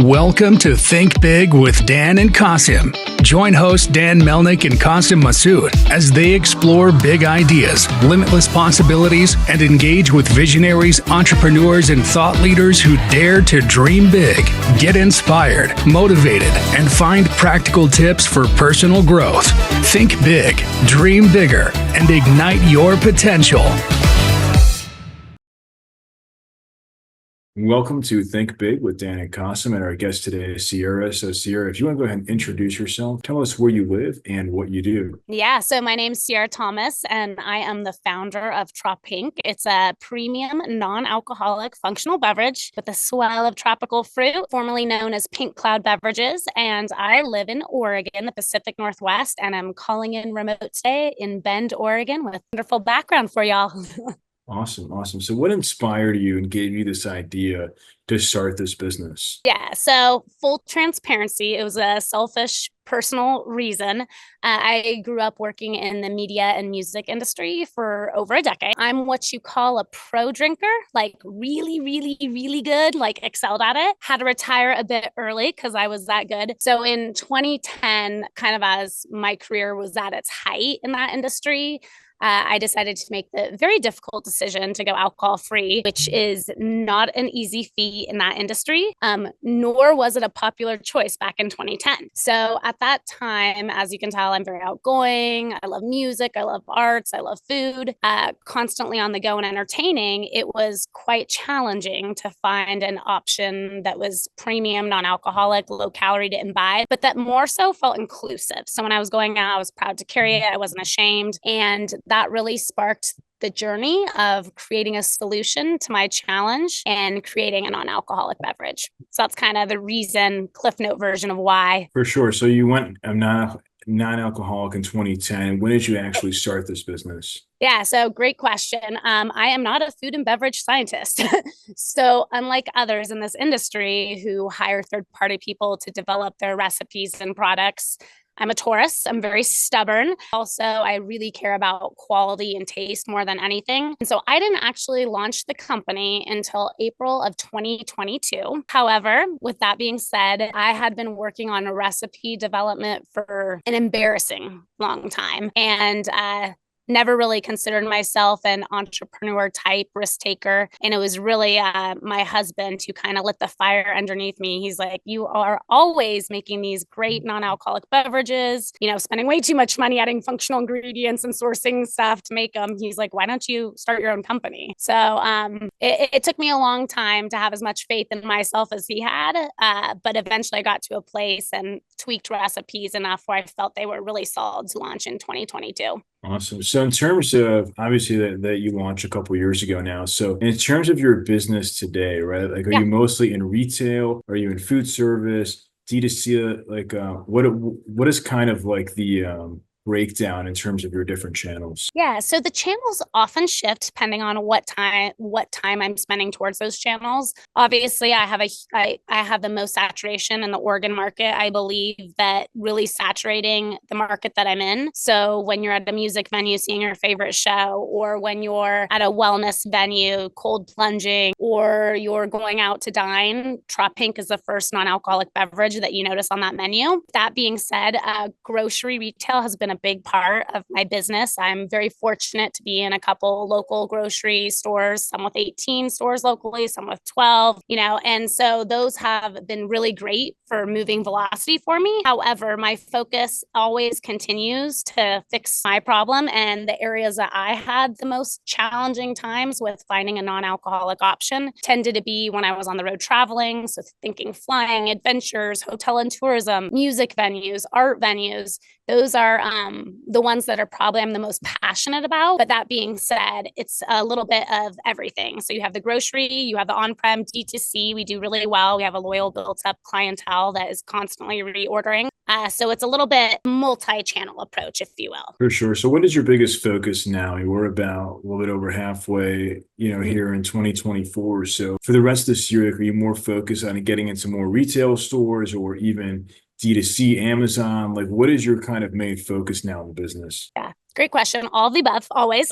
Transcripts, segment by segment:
Welcome to Think Big with Dan and Qasim. Join hosts Dan Melnick and Qasim Masood as they explore big ideas, limitless possibilities, and engage with visionaries, entrepreneurs, and thought leaders who dare to dream big, get inspired, motivated, and find practical tips for personal growth. Think big, dream bigger, and ignite your potential. Welcome to Think Big with Dan and Qasim, and our guest today is Sierra. So Sierra, if you want to go ahead and introduce yourself, tell us where you live and what you do. Yeah, so my name's Sierra Thomas, and I am the founder of TROPINK. It's a premium non-alcoholic functional beverage with a swell of tropical fruit, formerly known as Pink Cloud Beverages. And I live in Oregon, the Pacific Northwest, and I'm calling in remote today in Bend, Oregon, with a wonderful background for y'all. Awesome. So what inspired you and gave you this idea to start this business? Yeah, so full transparency, it was a selfish personal reason. I grew up working in the media and music industry for over a decade. I'm what you call a pro drinker, like really good, like excelled at it. Had to retire a bit early because I was that good. So in 2010, kind of as my career was at its height in that industry, I decided to make the very difficult decision to go alcohol free, which is not an easy feat in that industry, nor was it a popular choice back in 2010. So at that time, as you can tell, I'm very outgoing. I love music. I love arts. I love food, constantly on the go and entertaining. It was quite challenging to find an option that was premium, non-alcoholic, low calorie to imbibe, but that more so felt inclusive. So when I was going out, I was proud to carry it. I wasn't ashamed. And that really sparked the journey of creating a solution to my challenge and creating a non-alcoholic beverage. So that's kind of the reason, Cliff Note version of why. For sure. So you went non-alcoholic in 2010. When did you actually start this business? Yeah, so great question. I am not a food and beverage scientist. So unlike others in this industry who hire third-party people to develop their recipes and products, I'm a Taurus. I'm very stubborn. Also, I really care about quality and taste more than anything. And so I didn't actually launch the company until April of 2022. However, with that being said, I had been working on a recipe development for an embarrassing long time. And never really considered myself an entrepreneur type risk taker. And it was really my husband who kind of lit the fire underneath me. He's like, you are always making these great non-alcoholic beverages, spending way too much money adding functional ingredients and sourcing stuff to make them. He's like, why don't you start your own company? So it took me a long time to have as much faith in myself as he had. But eventually I got to a place and tweaked recipes enough where I felt they were really solid to launch in 2022. Awesome. So in terms of obviously that you launched a couple of years ago now. So in terms of your business today, right? Like, are you mostly in retail? Are you in food service, D2C? Like, what is kind of like the breakdown in terms of your different channels? Yeah, so the channels often shift depending on what time I'm spending towards those channels. Obviously, I have the most saturation in the Oregon market. I believe that really saturating the market that I'm in. So when you're at a music venue seeing your favorite show, or when you're at a wellness venue cold plunging, or you're going out to dine, TROPINK is the first non-alcoholic beverage that you notice on that menu. That being said, grocery retail has been a big part of my business. I'm very fortunate to be in a couple local grocery stores, some with 18 stores locally, some with 12, and so those have been really great for moving velocity for me. However, my focus always continues to fix my problem, and the areas that I had the most challenging times with finding a non-alcoholic option tended to be when I was on the road traveling. So thinking flying, adventures, hotel and tourism, music venues, art venues. Those are the ones that are probably I'm the most passionate about. But that being said, it's a little bit of everything. So you have the grocery, you have the on-prem D2C. We do really well. We have a loyal built-up clientele that is constantly reordering. So it's a little bit multi-channel approach, if you will. For sure. So what is your biggest focus now? We're about a little bit over halfway, here in 2024. So for the rest of this year, are you more focused on getting into more retail stores or even D2C, Amazon? Like, what is your kind of main focus now in the business? Yeah. Great question. All of the above, always,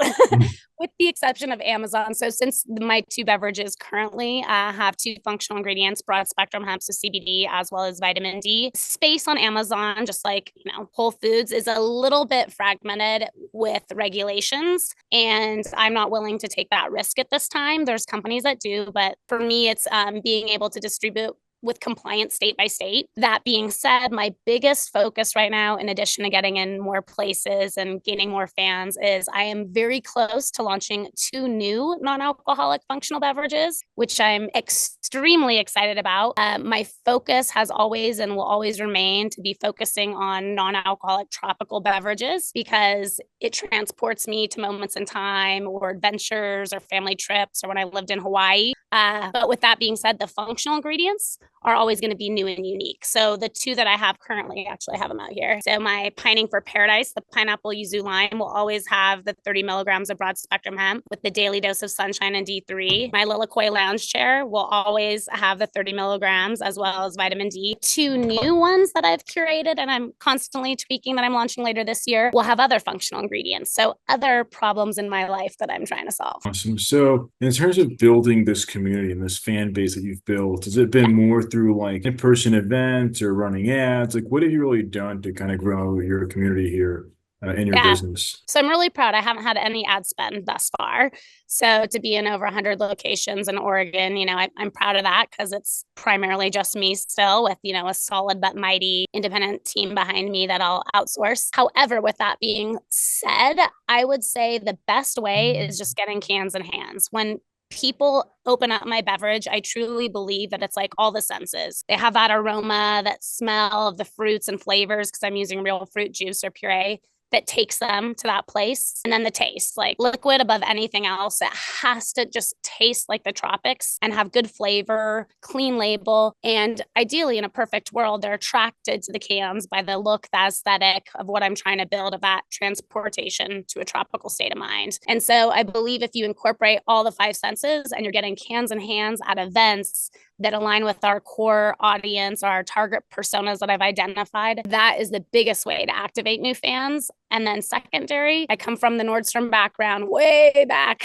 with the exception of Amazon. So since my two beverages currently have two functional ingredients, broad spectrum hemp, so CBD, as well as vitamin D, space on Amazon, just like, Whole Foods, is a little bit fragmented with regulations. And I'm not willing to take that risk at this time. There's companies that do, but for me, it's being able to distribute with compliance state by state. That being said, my biggest focus right now, in addition to getting in more places and gaining more fans, is I am very close to launching two new non-alcoholic functional beverages, which I'm extremely excited about. My focus has always and will always remain to be focusing on non-alcoholic tropical beverages because it transports me to moments in time or adventures or family trips or when I lived in Hawaii. But with that being said, the functional ingredients are always going to be new and unique. So the two that I have currently, actually I have them out here. So my Pining for Paradise, the pineapple yuzu lime, will always have the 30 milligrams of broad spectrum hemp with the daily dose of sunshine and D3. My Lilikoi lounge chair will always have the 30 milligrams as well as vitamin D. Two new ones that I've curated and I'm constantly tweaking that I'm launching later this year will have other functional ingredients. So other problems in my life that I'm trying to solve. Awesome. So in terms of building this community and this fan base that you've built, has it been more through like in-person events or running ads? Like what have you really done to kind of grow your community here in your business? So I'm really proud. I haven't had any ad spend thus far. So to be in over 100 locations in Oregon, I'm proud of that because it's primarily just me still with, a solid but mighty independent team behind me that I'll outsource. However, with that being said, I would say the best way is just getting cans in hands. When people open up my beverage, I truly believe that it's like all the senses. They have that aroma, that smell of the fruits and flavors because I'm using real fruit juice or puree that takes them to that place. And then the taste, like liquid above anything else. It has to just taste like the tropics and have good flavor, clean label. And ideally, in a perfect world, they're attracted to the cans by the look, the aesthetic of what I'm trying to build, of that transportation to a tropical state of mind. And so I believe if you incorporate all the five senses and you're getting cans and hands at events that align with our core audience, our target personas that I've identified, that is the biggest way to activate new fans. And then secondary, I come from the Nordstrom background way back.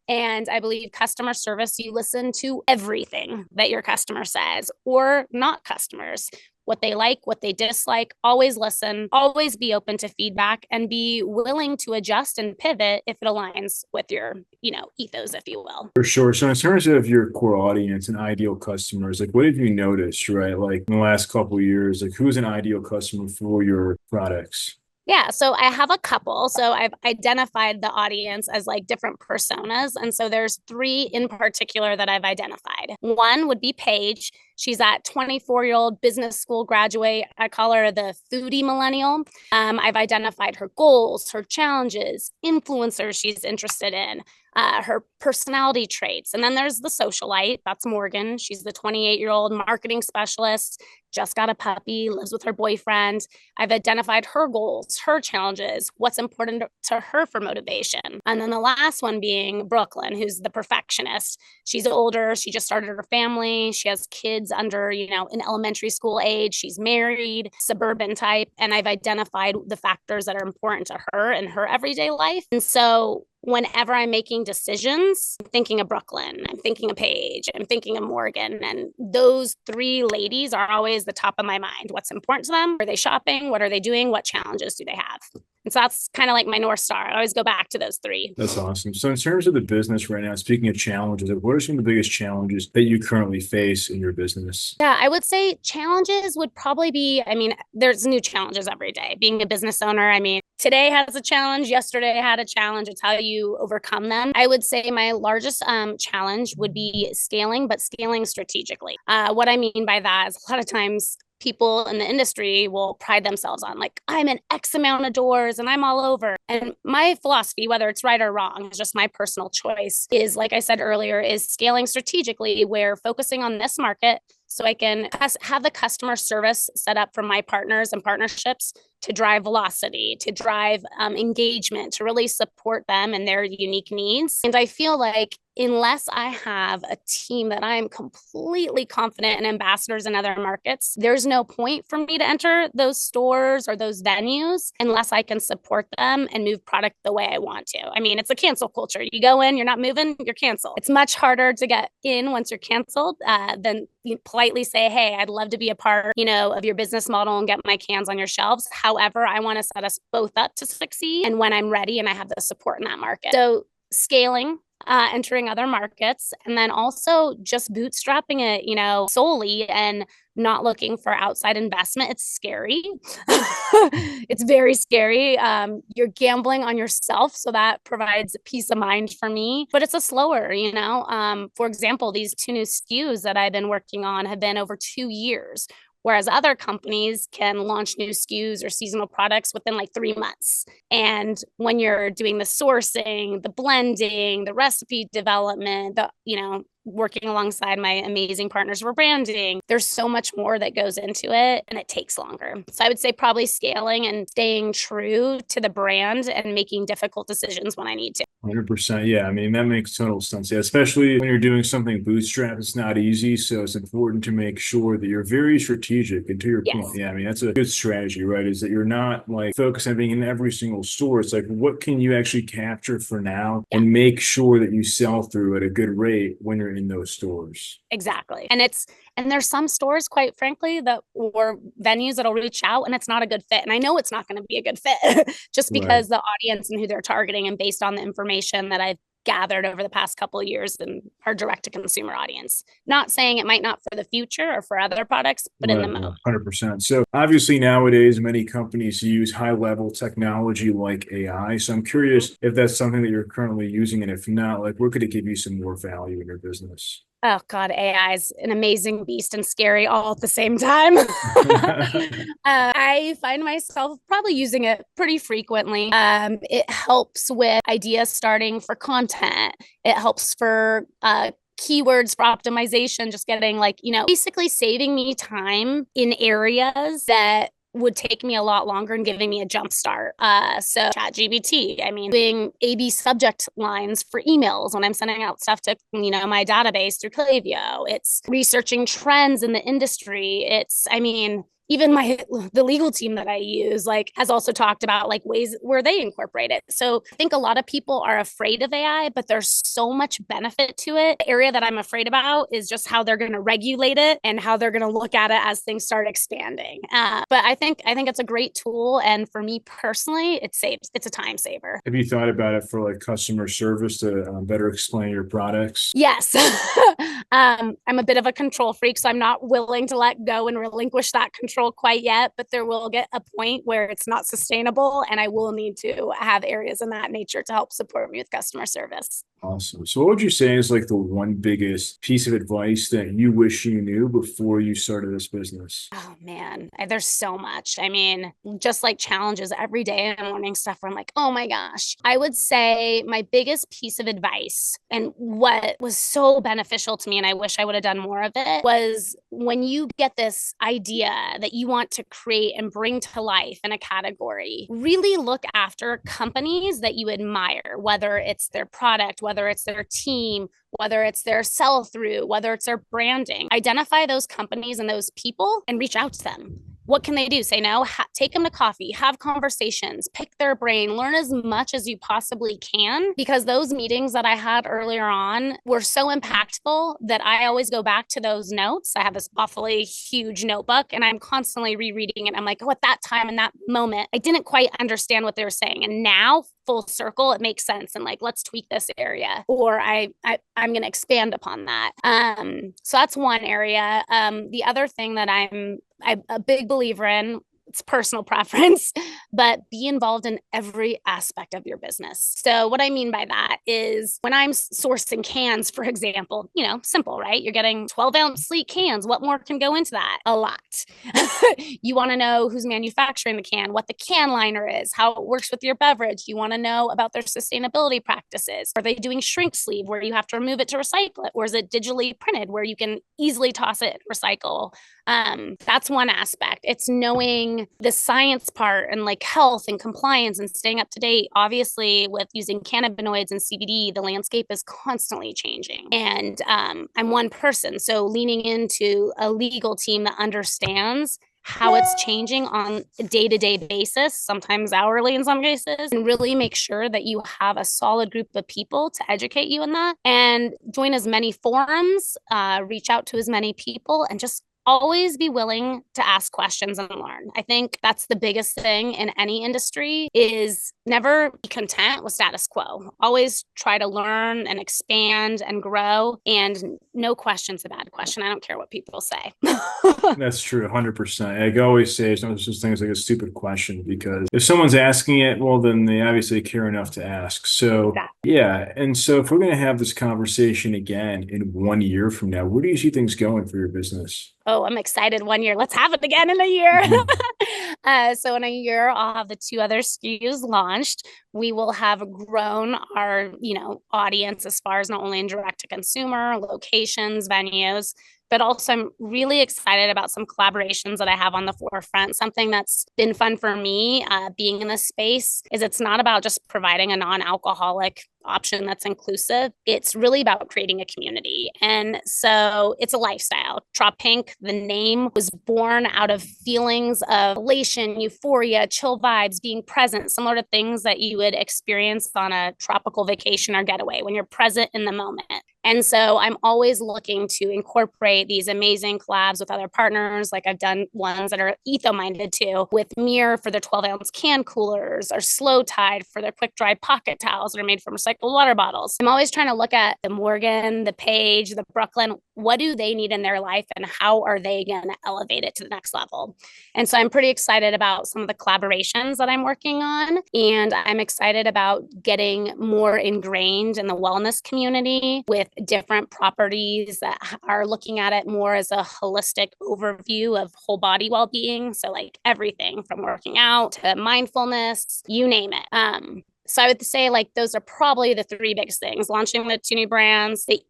And I believe customer service, you listen to everything that your customer says or not customers. What they like, what they dislike, always listen, always be open to feedback and be willing to adjust and pivot if it aligns with your, ethos, if you will. For sure. So in terms of your core audience and ideal customers, like what have you noticed, right? Like in the last couple of years, like who's an ideal customer for your products? Yeah, so I have a couple. So I've identified the audience as like different personas. And so there's three in particular that I've identified. One would be Paige. She's that 24-year-old business school graduate. I call her the foodie millennial. I've identified her goals, her challenges, influencers she's interested in, her personality traits. And then there's the socialite. That's Morgan. She's the 28-year-old marketing specialist, just got a puppy, lives with her boyfriend. I've identified her goals, her challenges, what's important to her for motivation. And then the last one being Brooklyn, who's the perfectionist. She's older. She just started her family. She has kids under, in elementary school age. She's married, suburban type. And I've identified the factors that are important to her in her everyday life. And so whenever I'm making decisions, I'm thinking of Brooklyn, I'm thinking of Paige, I'm thinking of Morgan. And those three ladies are always the top of my mind. What's important to them? Are they shopping? What are they doing? What challenges do they have? And so that's kind of like my North Star. I always go back to those three. That's awesome. So in terms of the business right now, speaking of challenges, what are some of the biggest challenges that you currently face in your business? Yeah, I would say challenges would probably be, there's new challenges every day. Being a business owner, today has a challenge, yesterday had a challenge. It's how you overcome them. I would say my largest challenge would be scaling, but scaling strategically. What I mean by that is a lot of times people in the industry will pride themselves on like, I'm in X amount of doors and I'm all over. And my philosophy, whether it's right or wrong, is just my personal choice, is like I said earlier, is scaling strategically, where focusing on this market so I can have the customer service set up for my partners and partnerships to drive velocity, to drive engagement, to really support them and their unique needs. And I feel like unless I have a team that I am completely confident in, ambassadors in other markets, there's no point for me to enter those stores or those venues unless I can support them and move product the way I want to. I mean, it's a cancel culture. You go in, you're not moving, you're canceled. It's much harder to get in once you're canceled than you politely say, hey, I'd love to be a part, of your business model and get my cans on your shelves. However, I want to set us both up to succeed. And when I'm ready and I have the support in that market. So scaling, entering other markets, and then also just bootstrapping it, solely and not looking for outside investment. It's scary. It's very scary. You're gambling on yourself. So that provides peace of mind for me, but it's a slower, for example, these 2 new SKUs that I've been working on have been over 2 years. Whereas other companies can launch new SKUs or seasonal products within like 3 months. And when you're doing the sourcing, the blending, the recipe development, working alongside my amazing partners for branding, there's so much more that goes into it and it takes longer. So I would say probably scaling and staying true to the brand and making difficult decisions when I need to. 100%. Yeah. I mean, that makes total sense. Yeah, especially when you're doing something bootstrap, it's not easy. So it's important to make sure that you're very strategic. And to your point, yeah, I mean, that's a good strategy, right? Is that you're not like focused on being in every single store. It's like, what can you actually capture for now and make sure that you sell through at a good rate when you're in those stores. Exactly. And there's some stores, quite frankly, or venues that'll reach out and it's not a good fit. And I know it's not going to be a good fit just because the audience and who they're targeting and based on the information that I've gathered over the past couple of years and our direct to consumer audience. Not saying it might not for the future or for other products, but in the moment. 100%. So obviously nowadays, many companies use high level technology like AI. So I'm curious if that's something that you're currently using. And if not, like where could it give you some more value in your business? Oh God, AI is an amazing beast and scary all at the same time. I find myself probably using it pretty frequently. It helps with idea starting for content. It helps for keywords for optimization, just getting basically saving me time in areas that would take me a lot longer and giving me a jump start. So ChatGPT, I mean, doing A/B subject lines for emails when I'm sending out stuff to, my database through Klaviyo. It's researching trends in the industry. Even the legal team that I use, has also talked about ways where they incorporate it. So I think a lot of people are afraid of AI, but there's so much benefit to it. The area that I'm afraid about is just how they're going to regulate it and how they're going to look at it as things start expanding. But I think it's a great tool. And for me personally, it's a time saver. Have you thought about it for customer service to better explain your products? Yes. I'm a bit of a control freak, so I'm not willing to let go and relinquish that control quite yet, but there will get a point where it's not sustainable and I will need to have areas in that nature to help support me with customer service. Awesome. So what would you say is the one biggest piece of advice that you wish you knew before you started this business? Oh man, there's so much. I mean, just challenges every day. I'm learning stuff where I'm like, oh my gosh. I would say my biggest piece of advice and what was so beneficial to me, and I wish I would have done more of it, was when you get this idea that you want to create and bring to life in a category, really look after companies that you admire, whether it's their product, whether it's their team, whether it's their sell through, whether it's their branding. Identify those companies and those people and reach out to them. What can they do? Say no, take them to coffee, have conversations, pick their brain, learn as much as you possibly can, because those meetings that I had earlier on were so impactful that I always go back to those notes. I have this awfully huge notebook and I'm constantly rereading it. I'm like, oh, at that time in that moment, I didn't quite understand what they were saying. And now full circle, it makes sense. And let's tweak this area, or I'm going to expand upon that. So that's one area. The other thing that I'm a big believer in, it's personal preference, but be involved in every aspect of your business. So what I mean by that is when I'm sourcing cans, for example, simple, right? You're getting 12-ounce sleek cans. What more can go into that? A lot. You want to know who's manufacturing the can, what the can liner is, how it works with your beverage. You want to know about their sustainability practices. Are they doing shrink sleeve where you have to remove it to recycle it? Or is it digitally printed where you can easily toss it and recycle? That's one aspect. It's knowing doing the science part and like health and compliance and staying up to date. Obviously, with using cannabinoids and CBD, the landscape is constantly changing. And I'm one person. So leaning into a legal team that understands how it's changing on a day-to-day basis, sometimes hourly in some cases, and really make sure that you have a solid group of people to educate you in that, and join as many forums, reach out to as many people, and just always be willing to ask questions and learn. I think that's the biggest thing in any industry, is never be content with status quo. Always try to learn and expand and grow, and no question's a bad question. I don't care what people say. That's true, 100%. I always say it's not just things like a stupid question, because if someone's asking it, well, then they obviously care enough to ask. So yeah. And so if we're going to have this conversation again in 1 year from now, where do you see things going for your business? Oh, I'm excited. 1 year. Let's have it again in a year. So in a year, I'll have the 2 other SKUs launched. We will have grown our, audience as far as not only in direct to consumer, locations, venues, but also I'm really excited about some collaborations that I have on the forefront. Something that's been fun for me being in this space is it's not about just providing a non-alcoholic option that's inclusive. It's really about creating a community. And so it's a lifestyle. TROPINK, the name, was born out of feelings of elation, euphoria, chill vibes, being present, similar to things that you would experience on a tropical vacation or getaway when you're present in the moment. And so I'm always looking to incorporate these amazing collabs with other partners. Like I've done ones that are etho-minded too, with Mirror for their 12-ounce can coolers, or Slow Tide for their quick dry pocket towels that are made from recycled water bottles. I'm always trying to look at the Morgan, the Page, the Brooklyn. What do they need in their life, and how are they going to elevate it to the next level? And so I'm pretty excited about some of the collaborations that I'm working on. And I'm excited about getting more ingrained in the wellness community with different properties that are looking at it more as a holistic overview of whole body well-being. So like everything from working out to mindfulness, you name it. So I would say like those are probably the 3 biggest things: launching the 2 new brands, the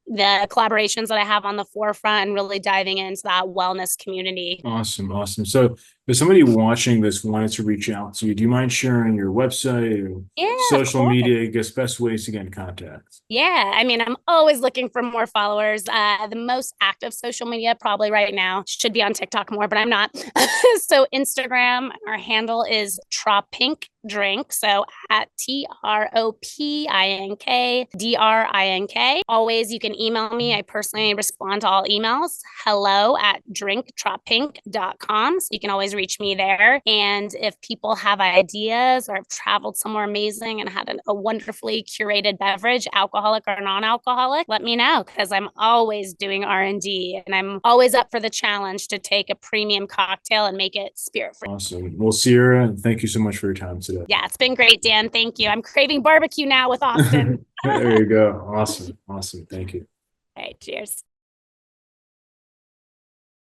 collaborations that I have on the forefront, and really diving into that wellness community. Awesome. So if somebody watching this wanted to reach out to you, do you mind sharing your website or social media, I guess, best ways to get in contact? Yeah, I mean, I'm always looking for more followers. The most active social media probably right now, should be on TikTok more, but I'm not. So Instagram, our handle is TROPINK Drink. So at TROPINK Always, you can email me. I personally respond to all emails. hello@drinktropink.com. So you can always reach me there. And if people have ideas or have traveled somewhere amazing and had a wonderfully curated beverage, alcoholic or non-alcoholic, let me know, because I'm always doing R&D, and I'm always up for the challenge to take a premium cocktail and make it spirit-free. Awesome. Well, Sierra, thank you so much for your time today. Yeah, it's been great, Dan. Thank you. I'm craving barbecue now with Austin. There you go. Awesome. Thank you. All right, cheers.